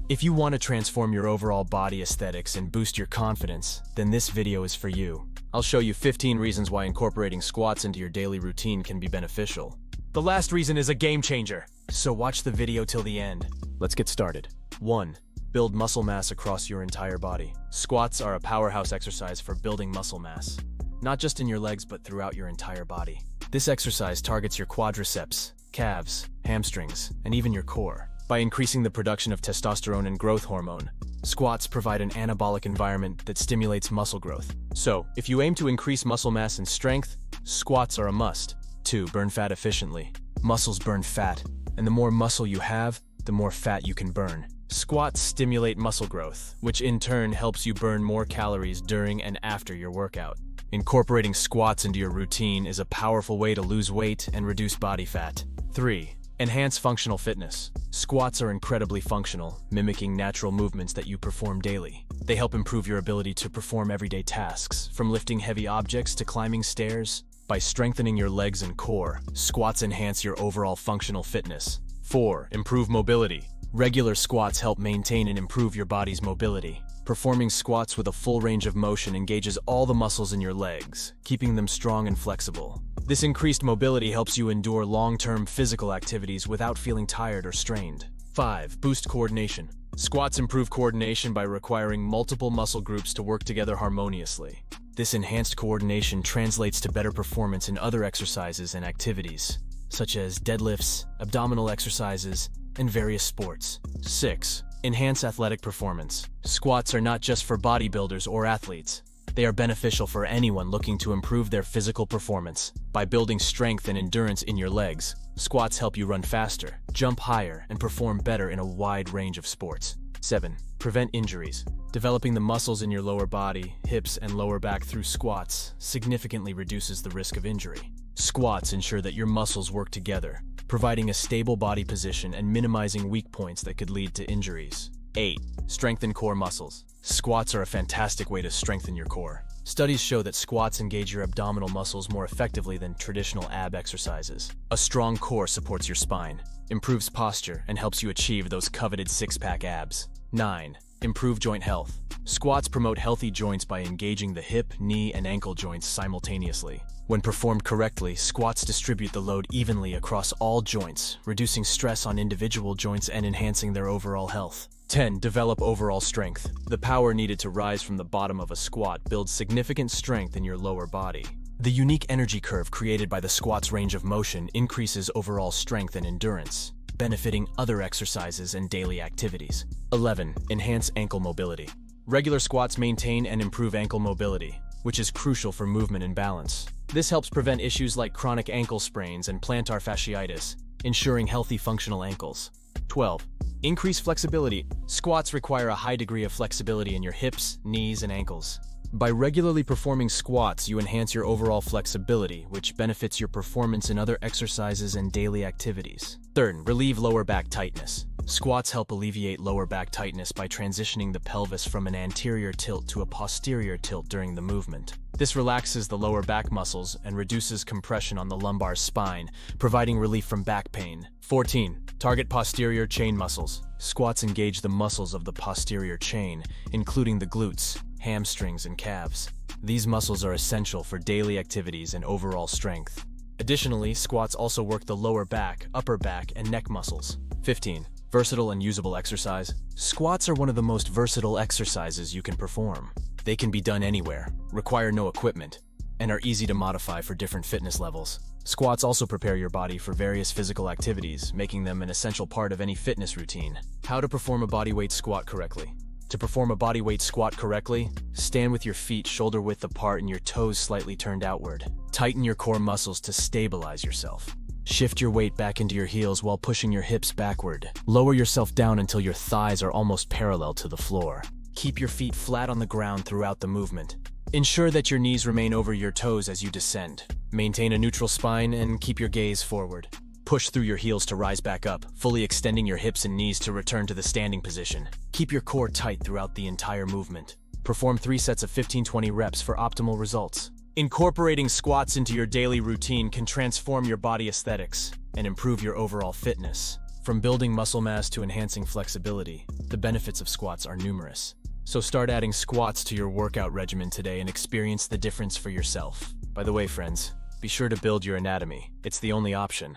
If you want to transform your overall body aesthetics and boost your confidence, then this video is for you. I'll show you 15 reasons why incorporating squats into your daily routine can be beneficial. The last reason is a game changer, so watch the video till the end. Let's get started. 1. Build muscle mass across your entire body. Squats are a powerhouse exercise for building muscle mass, not just in your legs but throughout your entire body. This exercise targets your quadriceps, calves, hamstrings, and even your core. By increasing the production of testosterone and growth hormone, squats provide an anabolic environment that stimulates muscle growth. So, if you aim to increase muscle mass and strength, squats are a must. 2. Burn fat efficiently. Muscles burn fat, and the more muscle you have, the more fat you can burn. Squats stimulate muscle growth, which in turn helps you burn more calories during and after your workout. Incorporating squats into your routine is a powerful way to lose weight and reduce body fat. 3. Enhance functional fitness. Squats are incredibly functional, mimicking natural movements that you perform daily. They help improve your ability to perform everyday tasks, from lifting heavy objects to climbing stairs. By strengthening your legs and core, squats enhance your overall functional fitness. 4. Improve mobility. Regular squats help maintain and improve your body's mobility. Performing squats with a full range of motion engages all the muscles in your legs, keeping them strong and flexible. This increased mobility helps you endure long-term physical activities without feeling tired or strained. 5. Boost coordination. Squats improve coordination by requiring multiple muscle groups to work together harmoniously. This enhanced coordination translates to better performance in other exercises and activities, such as deadlifts, abdominal exercises, and various sports. 6. Enhance athletic performance. Squats are not just for bodybuilders or athletes. They are beneficial for anyone looking to improve their physical performance. By building strength and endurance in your legs, squats help you run faster, jump higher, and perform better in a wide range of sports. 7. Prevent injuries. Developing the muscles in your lower body, hips, and lower back through squats significantly reduces the risk of injury. Squats ensure that your muscles work together, providing a stable body position and minimizing weak points that could lead to injuries. 8. Strengthen core muscles. Squats are a fantastic way to strengthen your core. Studies show that squats engage your abdominal muscles more effectively than traditional ab exercises. A strong core supports your spine, improves posture, and helps you achieve those coveted six-pack abs. 9. Improve joint health. Squats promote healthy joints by engaging the hip, knee, and ankle joints simultaneously. When performed correctly, squats distribute the load evenly across all joints, reducing stress on individual joints and enhancing their overall health. 10. Develop overall strength. The power needed to rise from the bottom of a squat builds significant strength in your lower body. The unique energy curve created by the squat's range of motion increases overall strength and endurance, benefiting other exercises and daily activities. 11. Enhance ankle mobility. Regular squats maintain and improve ankle mobility, which is crucial for movement and balance. This helps prevent issues like chronic ankle sprains and plantar fasciitis, ensuring healthy functional ankles. 12. Increase flexibility. Squats require a high degree of flexibility in your hips, knees, and ankles. By regularly performing squats, you enhance your overall flexibility, which benefits your performance in other exercises and daily activities. 3. Relieve lower back tightness. Squats help alleviate lower back tightness by transitioning the pelvis from an anterior tilt to a posterior tilt during the movement. This relaxes the lower back muscles and reduces compression on the lumbar spine, providing relief from back pain. 14. Target posterior chain muscles. Squats engage the muscles of the posterior chain, including the glutes, hamstrings, and calves. These muscles are essential for daily activities and overall strength. Additionally, squats also work the lower back, upper back, and neck muscles. 15. Versatile and usable exercise. Squats are one of the most versatile exercises you can perform. They can be done anywhere, require no equipment, and are easy to modify for different fitness levels. Squats also prepare your body for various physical activities, making them an essential part of any fitness routine. How to perform a bodyweight squat correctly. To perform a bodyweight squat correctly, stand with your feet shoulder-width apart and your toes slightly turned outward. Tighten your core muscles to stabilize yourself. Shift your weight back into your heels while pushing your hips backward. Lower yourself down until your thighs are almost parallel to the floor. Keep your feet flat on the ground throughout the movement. Ensure that your knees remain over your toes as you descend. Maintain a neutral spine and keep your gaze forward. Push through your heels to rise back up, fully extending your hips and knees to return to the standing position. Keep your core tight throughout the entire movement. Perform 3 sets of 15-20 reps for optimal results. Incorporating squats into your daily routine can transform your body aesthetics and improve your overall fitness. From building muscle mass to enhancing flexibility, the benefits of squats are numerous. So start adding squats to your workout regimen today and experience the difference for yourself. By the way, friends, be sure to build your anatomy. It's the only option.